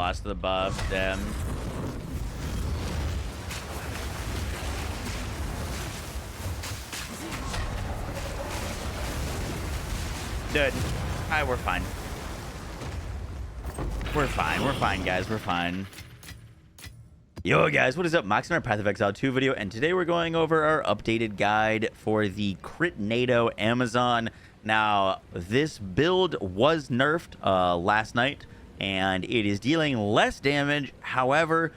lost the buff. Damn. Dude, we're fine. We're fine, guys. We're fine. Yo, guys, what is up? Max on our Path of Exile 2 video, and today we're going over our updated guide for the CRITNADO Amazon. Now, this build was nerfed last night, and it is dealing less damage. However,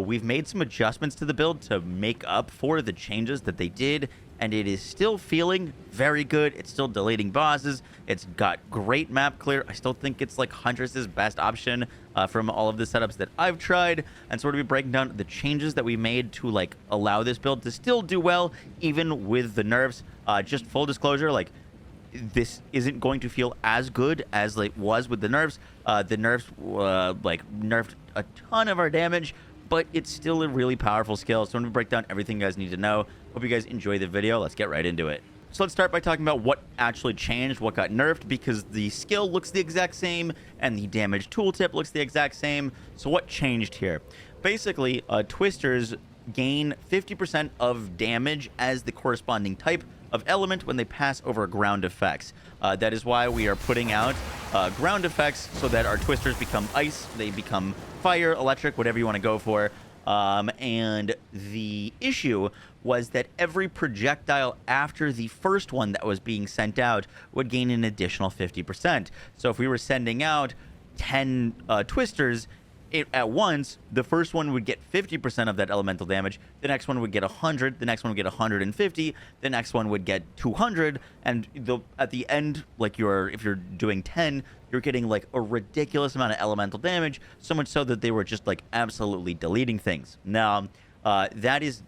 we've made some adjustments to the build to make up for the changes that they did, and it is still feeling very good. It's still deleting bosses. It's got great map clear. I still think it's like Huntress's best option from all of the setups that I've tried. And so we're going to be breaking down the changes that we made to like allow this build to still do well, even with the nerfs. Just full disclosure, like this isn't going to feel as good as it was with the nerfs. The nerfs like nerfed a ton of our damage, but it's still a really powerful skill. So I'm going to break down everything you guys need to know. Hope you guys enjoy the video. Let's get right into it. So let's start by talking about what actually changed, what got nerfed, because the skill looks the exact same and the damage tooltip looks the exact same. So what changed here? Basically, twisters gain 50% of damage as the corresponding type of element when they pass over ground effects. That is why we are putting out ground effects so that our twisters become ice, they become fire, electric, whatever you want to go for. And the issue was that every projectile after the first one that was being sent out would gain an additional 50%. So if we were sending out 10 twisters at once, the first one would get 50% of that elemental damage, the next one would get 100, the next one would get 150, the next one would get 200, and at the end, like if you're doing 10, you're getting like a ridiculous amount of elemental damage, so much so that they were just like absolutely deleting things. Now, that is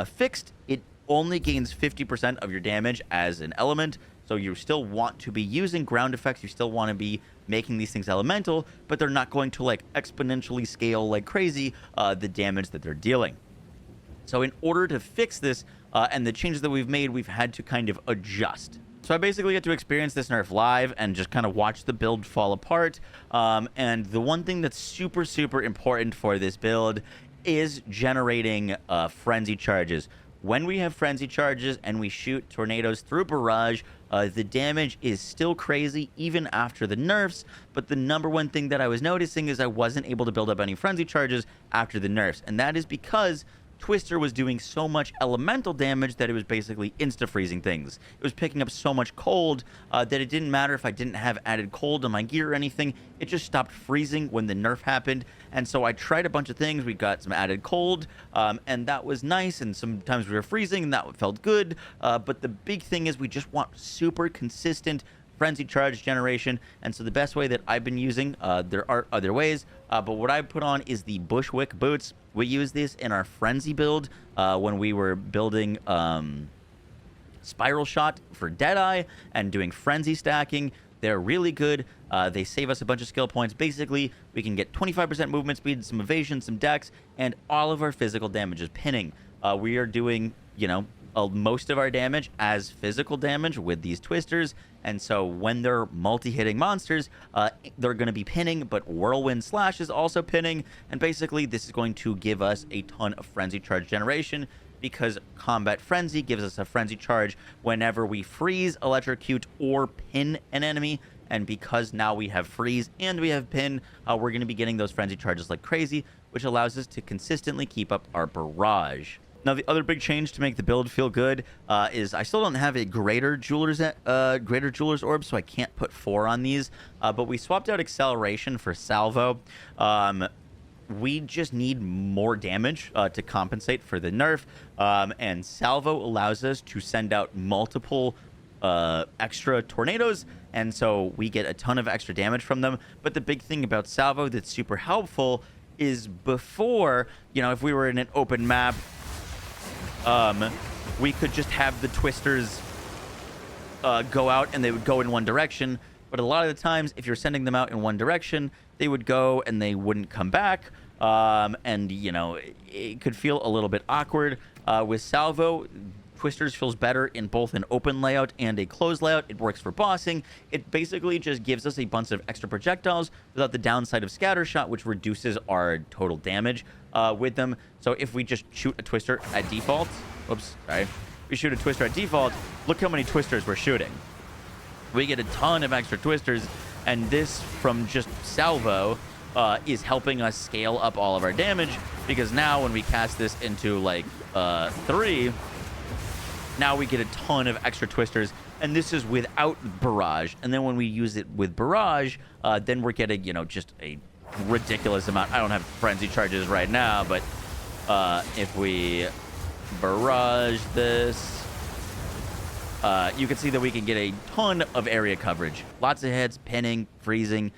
fixed. It only gains 50% of your damage as an element, so you still want to be using ground effects, you still want to be making these things elemental, but they're not going to like exponentially scale like crazy the damage that they're dealing. So in order to fix this and the changes that we've made, we've had to kind of adjust. So I basically get to experience this nerf live and just kind of watch the build fall apart. And the one thing that's super, super important for this build is generating frenzy charges. When we have frenzy charges and we shoot tornadoes through barrage, the damage is still crazy even after the nerfs, but the number one thing that I was noticing is I wasn't able to build up any frenzy charges after the nerfs, and that is because Twister was doing so much elemental damage that it was basically insta-freezing things. It was picking up so much cold that it didn't matter if I didn't have added cold on my gear or anything. It just stopped freezing when the nerf happened. And so I tried a bunch of things. We got some added cold, and that was nice. And sometimes we were freezing, and that felt good. But the big thing is we just want super consistent frenzy charge generation. And so the best way that I've been using, there are other ways, but what I put on is the Bushwick boots. We use this in our frenzy build when we were building spiral shot for Deadeye and doing frenzy stacking. They're really good. They save us a bunch of skill points. Basically, we can get 25% movement speed, some evasion, some dex, and all of our physical damage is pinning. We are doing, you know, most of our damage as physical damage with these twisters, and so when they're multi-hitting monsters, they're going to be pinning, but Whirlwind Slash is also pinning, and basically this is going to give us a ton of frenzy charge generation, because Combat Frenzy gives us a frenzy charge whenever we freeze, electrocute, or pin an enemy. And because now we have freeze and we have pin, we're going to be getting those frenzy charges like crazy, which allows us to consistently keep up our barrage. Now, the other big change to make the build feel good is I still don't have a greater jeweler's orb, so I can't put 4 on these. But we swapped out acceleration for salvo. We just need more damage to compensate for the nerf, and salvo allows us to send out multiple extra tornadoes, and so we get a ton of extra damage from them. But the big thing about salvo that's super helpful is before, you know, if we were in an open map, we could just have the twisters go out and they would go in one direction. But a lot of the times, if you're sending them out in one direction, they would go and they wouldn't come back. And, you know, it could feel a little bit awkward. With salvo, Twisters feels better in both an open layout and a closed layout. It works for bossing. It basically just gives us a bunch of extra projectiles without the downside of Scattershot, which reduces our total damage with them. So if we just shoot a Twister at default, whoops, sorry. If we shoot a Twister at default, look how many Twisters we're shooting. We get a ton of extra Twisters, and this from just salvo is helping us scale up all of our damage, because now when we cast this into like 3, now we get a ton of extra Twisters, and this is without Barrage. And then when we use it with Barrage, then we're getting, you know, just a ridiculous amount. I don't have Frenzy charges right now, but if we Barrage this, you can see that we can get a ton of area coverage. Lots of hits, pinning, freezing,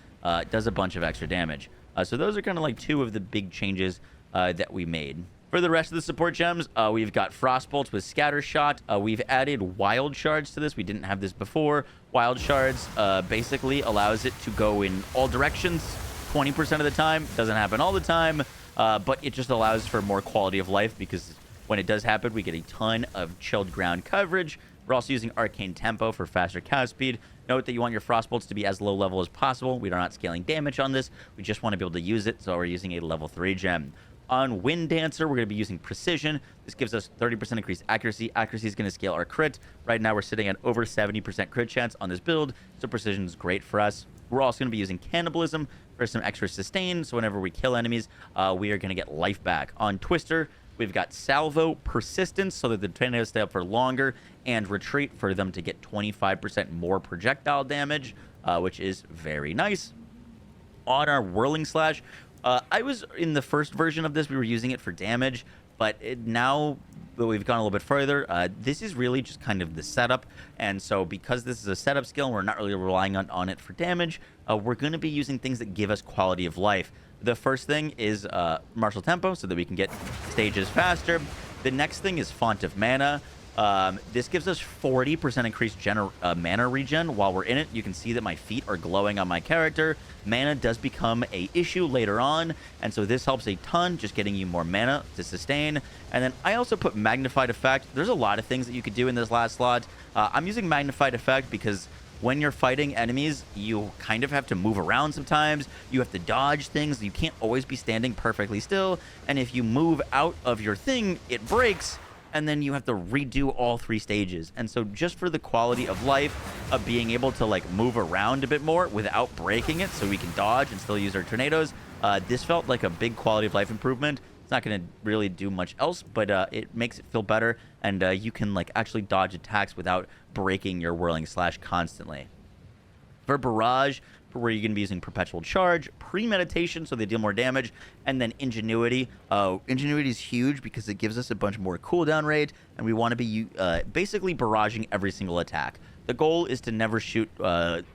does a bunch of extra damage. So those are kind of like 2 of the big changes that we made. For the rest of the support gems, we've got Frostbolts with Scattershot. We've added Wild Shards to this. We didn't have this before. Wild Shards basically allows it to go in all directions 20% of the time. Doesn't happen all the time, but it just allows for more quality of life, because when it does happen, we get a ton of chilled ground coverage. We're also using Arcane Tempo for faster cast speed. Note that you want your Frostbolts to be as low level as possible. We are not scaling damage on this. We just want to be able to use it, so we're using a level 3 gem. On Wind Dancer, we're going to be using Precision. This gives us 30% increased accuracy. Accuracy is going to scale our crit. Right now, we're sitting at over 70% crit chance on this build, so Precision is great for us. We're also going to be using Cannibalism for some extra sustain, so whenever we kill enemies, we are going to get life back. On Twister, we've got Salvo, Persistence, so that the tornadoes stay up for longer, and Retreat for them to get 25% more projectile damage, which is very nice. On our Whirling Slash, I was in the first version of this, we were using it for damage, but now that we've gone a little bit further, this is really just kind of the setup. And so because this is a setup skill and we're not really relying on it for damage, we're going to be using things that give us quality of life. The first thing is Martial Tempo, so that we can get stages faster. The next thing is Font of Mana. This gives us 40% increased mana regen while we're in it. You can see that my feet are glowing on my character. Mana does become a issue later on, and so this helps a ton, just getting you more mana to sustain. And then I also put Magnified Effect. There's a lot of things that you could do in this last slot. I'm using Magnified Effect because when you're fighting enemies, you kind of have to move around sometimes. You have to dodge things. You can't always be standing perfectly still. And if you move out of your thing, it breaks, and then you have to redo all 3 stages. And so just for the quality of life of being able to like move around a bit more without breaking it, so we can dodge and still use our tornadoes, this felt like a big quality of life improvement. It's not going to really do much else, but it makes it feel better, and you can like actually dodge attacks without breaking your Whirling Slash constantly. For Barrage, where you're going to be using Perpetual Charge, Premeditation, so they deal more damage, and then Ingenuity. Ingenuity is huge because it gives us a bunch more cooldown rate, and we want to be basically barraging every single attack. The goal is to never shoot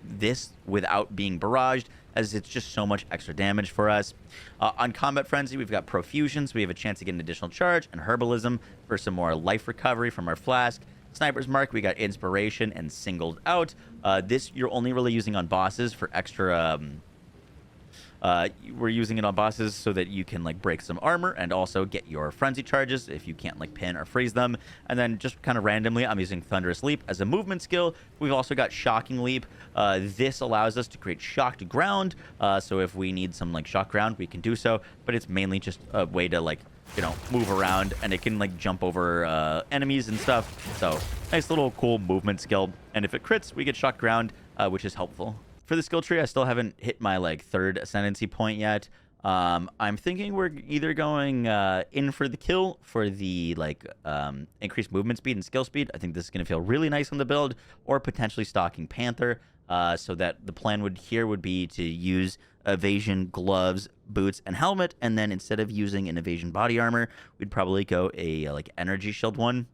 this without being barraged, as it's just so much extra damage for us. On Combat Frenzy, we've got Profusion, so we have a chance to get an additional charge, and Herbalism for some more life recovery from our flask. Sniper's Mark, we got Inspiration and Singled Out. This you're only really using on bosses for extra... we're using it on bosses so that you can like break some armor and also get your frenzy charges if you can't like pin or freeze them. And then just kind of randomly, I'm using Thunderous Leap as a movement skill. We've also got Shocking Leap. This allows us to create shocked ground. So if we need some like shock ground, we can do so. But it's mainly just a way to like, you know, move around, and it can like jump over enemies and stuff. So nice little cool movement skill. And if it crits, we get shock ground, which is helpful. For the skill tree, I still haven't hit my like 3rd ascendancy point yet. I'm thinking we're either going in for the kill for the like increased movement speed and skill speed. I think this is going to feel really nice on the build, or potentially stalking Panther. So that the plan would be to use evasion, gloves, boots, and helmet, and then instead of using an evasion body armor, we'd probably go a like energy shield one,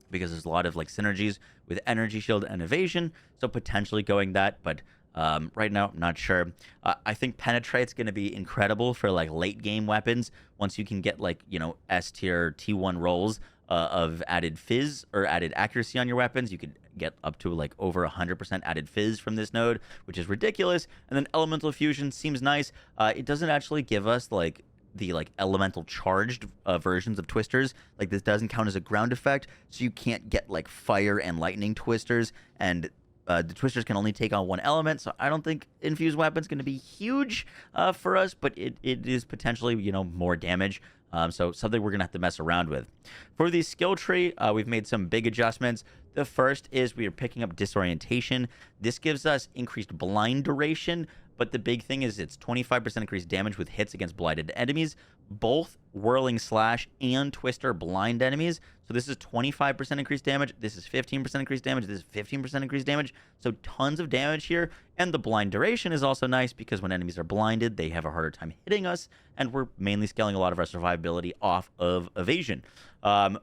because there's a lot of like synergies with energy shield and evasion. So potentially going that, but right now, I'm not sure. I think Penetrate's going to be incredible for like late game weapons. Once you can get like, you know, S tier T1 rolls of added fizz or added accuracy on your weapons, you could get up to like over 100% added fizz from this node, which is ridiculous. And then Elemental Fusion seems nice. It doesn't actually give us like the like elemental charged versions of twisters. Like this doesn't count as a ground effect, so you can't get like fire and lightning twisters, and the twisters can only take on one element. So I don't think infused weapon's going to be huge for us, but it is potentially, you know, more damage. So something we're going to have to mess around with. For the skill tree, we've made some big adjustments. The first is we are picking up disorientation. This gives us increased blind duration, but the big thing is it's 25% increased damage with hits against blinded enemies. Both Whirling Slash and Twister blind enemies. So this is 25% increased damage. This is 15% increased damage. This is 15% increased damage. So tons of damage here. And the blind duration is also nice because when enemies are blinded, they have a harder time hitting us. And we're mainly scaling a lot of our survivability off of evasion.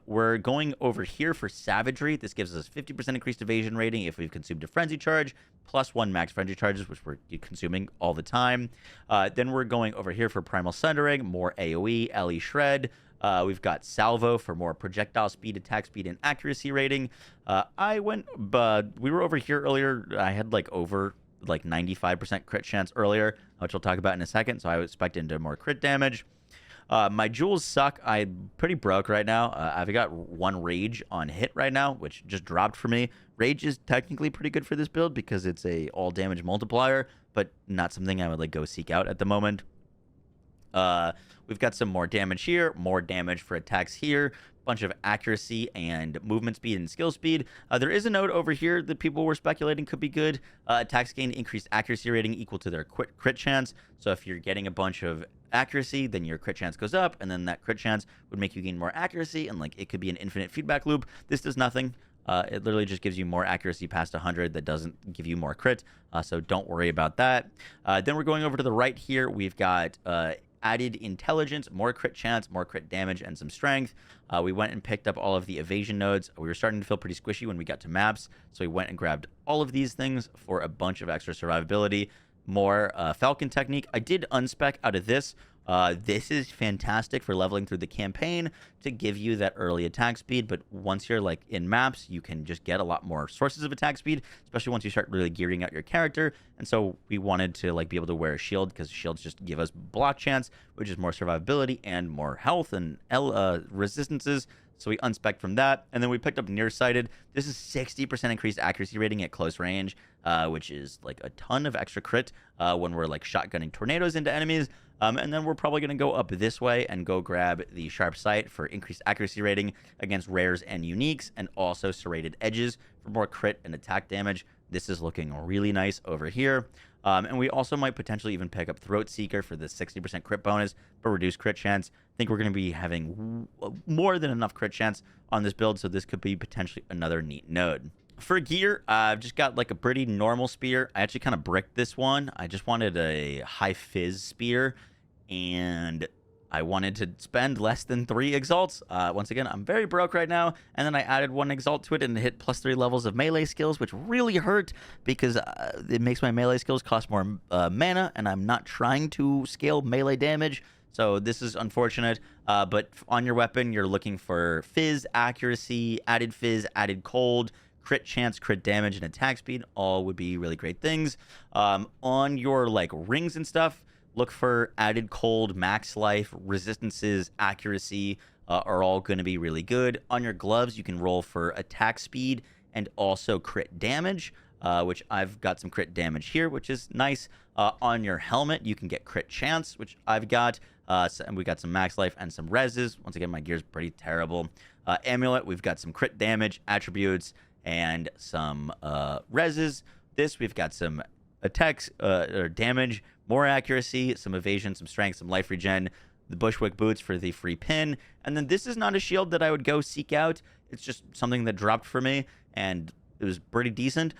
We're going over here for Savagery. This gives us 50% increased evasion rating if we've consumed a Frenzy Charge, plus 1 max Frenzy Charges, which we're consuming all the time. Then we're going over here for Primal Sundering, more AoE, LE Shred. We've got Salvo for more projectile speed, attack speed, and accuracy rating. We were over here earlier. I had like over like 95% crit chance earlier, which we'll talk about in a second. So I was expecting to more crit damage. My jewels suck. I'm pretty broke right now. I've got 1 rage on hit right now, which just dropped for me. Rage is technically pretty good for this build because it's a all damage multiplier, but not something I would like go seek out at the moment. We've got some more damage here, more damage for attacks here, bunch of accuracy and movement speed and skill speed. There is a note over here that people were speculating could be good. Attacks gain increased accuracy rating equal to their crit chance. So if you're getting a bunch of accuracy, then your crit chance goes up, and then that crit chance would make you gain more accuracy, and like it could be an infinite feedback loop. This does nothing. It literally just gives you more accuracy past 100 that doesn't give you more crit, so don't worry about that. Then we're going over to the right here. We've got added intelligence, more crit chance, more crit damage, and some strength. We went and picked up all of the evasion nodes. We were starting to feel pretty squishy when we got to maps, so we went and grabbed all of these things for a bunch of extra survivability. More Falcon technique. I did unspec out of this. This is fantastic for leveling through the campaign to give you that early attack speed, but once you're like in maps, you can just get a lot more sources of attack speed, especially once you start really gearing out your character. And so we wanted to like be able to wear a shield because shields just give us block chance, which is more survivability and more health and resistances. So we unspec'd from that, and then we picked up nearsighted. This is 60% increased accuracy rating at close range, which is like a ton of extra crit when we're like shotgunning tornadoes into enemies. And then we're probably going to go up this way and go grab the sharp sight for increased accuracy rating against rares and uniques, and also serrated edges for more crit and attack damage. This is looking really nice over here. And we also might potentially even pick up Throat Seeker for the 60% crit bonus for reduced crit chance. I think we're going to be having more than enough crit chance on this build, so this could be potentially another neat node. For gear, I've just got like a pretty normal spear. I actually kind of bricked this one. I just wanted a high fizz spear, and I wanted to spend less than 3 exalts. Once again, I'm very broke right now, and then I added 1 exalt to it and hit +3 levels of melee skills, which really hurt because it makes my melee skills cost more mana, and I'm not trying to scale melee damage. So this is unfortunate, but on your weapon, you're looking for fizz, accuracy, added cold, crit chance, crit damage, and attack speed. All would be really great things. On your like rings and stuff, look for added cold, max life, resistances, accuracy are all going to be really good. On your gloves, you can roll for attack speed and also crit damage, which I've got some crit damage here, which is nice. On your helmet, you can get crit chance, which I've got. And we got some max life and some reses. Once again, my gear's pretty terrible. Amulet, we've got some crit damage, attributes, and some reses. This, we've got some attacks or damage, more accuracy, some evasion, some strength, some life regen, the Bushwick boots for the free pin. And then this is not a shield that I would go seek out. It's just something that dropped for me, and it was pretty decent.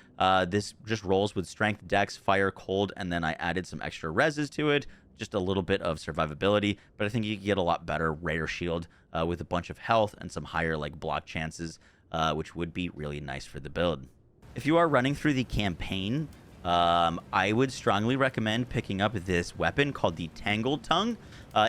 This just rolls with strength, dex, fire, cold, and then I added some extra reses to it. Just a little bit of survivability, but I think you can get a lot better rare shield with a bunch of health and some higher like block chances, which would be really nice for the build. If you are running through the campaign, I would strongly recommend picking up this weapon called the Tangled Tongue.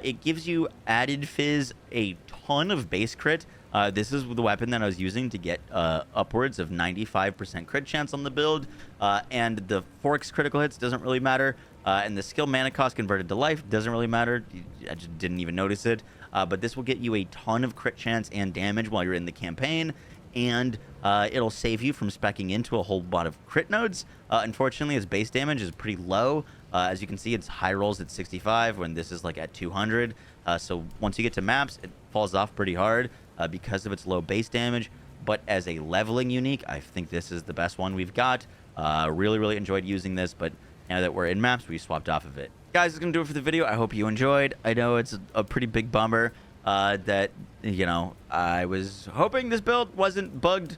It gives you added fizz, a ton of base crit, This is the weapon that I was using to get upwards of 95% crit chance on the build, and the Fork's critical hits doesn't really matter, and the skill mana cost converted to life doesn't really matter. I just didn't even notice it, but this will get you a ton of crit chance and damage while you're in the campaign, and it'll save you from speccing into a whole lot of crit nodes. Unfortunately, its base damage is pretty low. As you can see, its high rolls at 65 when this is like at 200. So once you get to maps, it falls off pretty hard because of its low base damage. But as a leveling unique, I think this is the best one we've got. Really enjoyed using this, but now that we're in maps, we swapped off of it. Guys, that's going to do it for the video. I hope you enjoyed. I know it's a pretty big bummer that, you know, I was hoping this build wasn't bugged.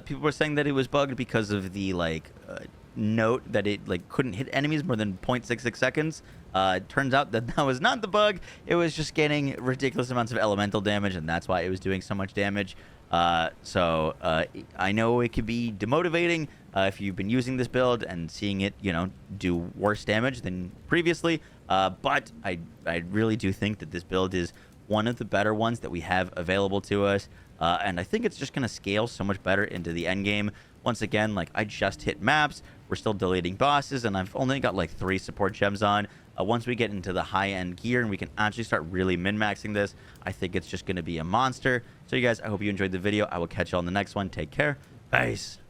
People were saying that it was bugged because of the, like, note that it, like, couldn't hit enemies more than 0.66 seconds. It turns out that that was not the bug. It was just getting ridiculous amounts of elemental damage, and that's why it was doing so much damage. I know it could be demotivating if you've been using this build and seeing it, you know, do worse damage than previously. But I really do think that this build is one of the better ones that we have available to us. And I think it's just going to scale so much better into the end game. Once again, like, I just hit maps. We're still deleting bosses, and I've only got like 3 support gems on. Once we get into the high-end gear and we can actually start really min-maxing this, I think it's just going to be a monster. So you guys, I hope you enjoyed the video. I will catch you on the next one. Take care. Peace.